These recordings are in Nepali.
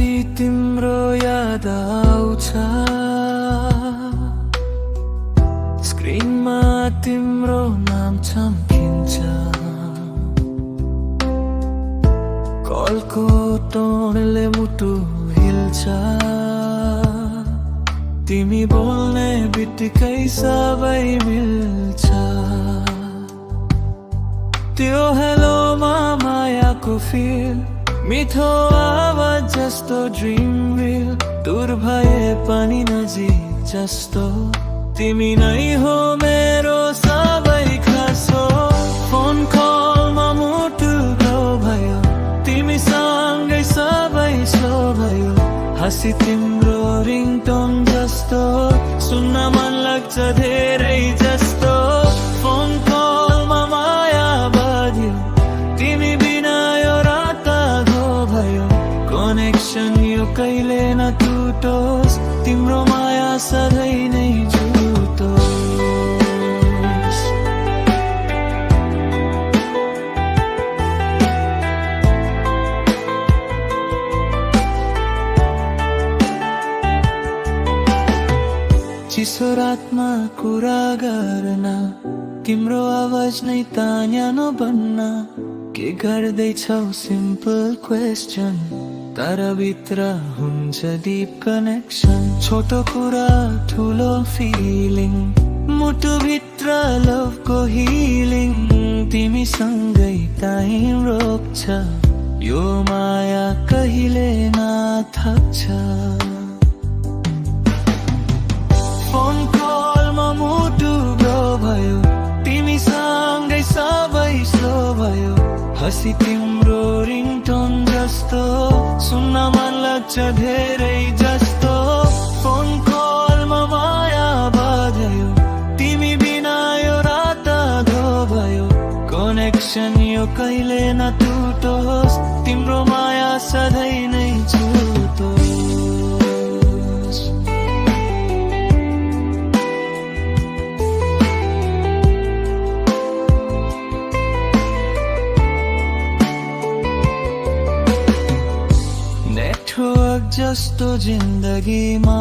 रातभरि तिम्रो याद आउँछ, स्क्रिनमा तिम्रो नाम चम्किन्छ, कलको टोनले मुटु हिल्छ, तिमी बोल्ने बित्तिकै सबै मिल्छ। त्यो हेलोमा मायाको फिल, मिठो आवाज जस्तो ड्रिम रिल, दूर भए पनि नजिक जस्तो तिमी नै हो मेरो सबै खासो। फोन कलमा मुटु ग्लो भयो, तिमीसँगै सबै स्लो भयो, हाँसी तिम्रो रिङटोन जस्तो सुन्न मन लाग्छ धेरै जस्तो। फोन कलमा माया बज्यो, तिमी बिना यो रात धो भयो, कनेक्सन यो कहिले न टुटोस्, तिम्रो माया सधैँ नै जुटोस्। चिसो रातमा कुरा गर्न, तिम्रो आवाज नै तान्यानो बन्न, के गर्दैछौ सिम्पल क्वेसन, तर भित्र हुन्छ डिप कनेक्सन। छोटो कुरा ठुलो फिलिङ, मुटु भित्र लभको हिलिङ, तिमीसँगै टाइम रोक्छ, यो माया कहिले नथक्छ। फोन कलमा मुटु ग्लो भयो, तिमीसँगै सबै स्लो भयो, हाँसी तिम्रो रिङटोन जस्तो सुन्न मन लाग्छ धेरै जस्तो। फोन कलमा माया बज्यो, तिमी बिना यो रात धो भयो, कनेक्सन यो कहिले न टुटोस्, तिम्रो माया सधैँ नै जुटोस्। नेटवर्क जस्तो जिन्दगीमा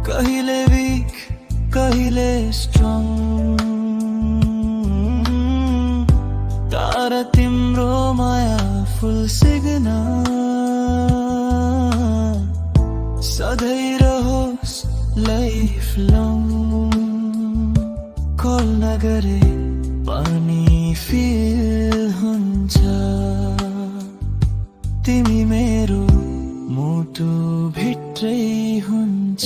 कहिले वीक कहिले स्ट्रङ, तर तिम्रो माया फुल सिग्नल, सधैँ रहोस् लाइफ लङ। कल नगरे पनि फिल हुन्छ, तिमी मेरो मुटु भित्रै हुन्छ।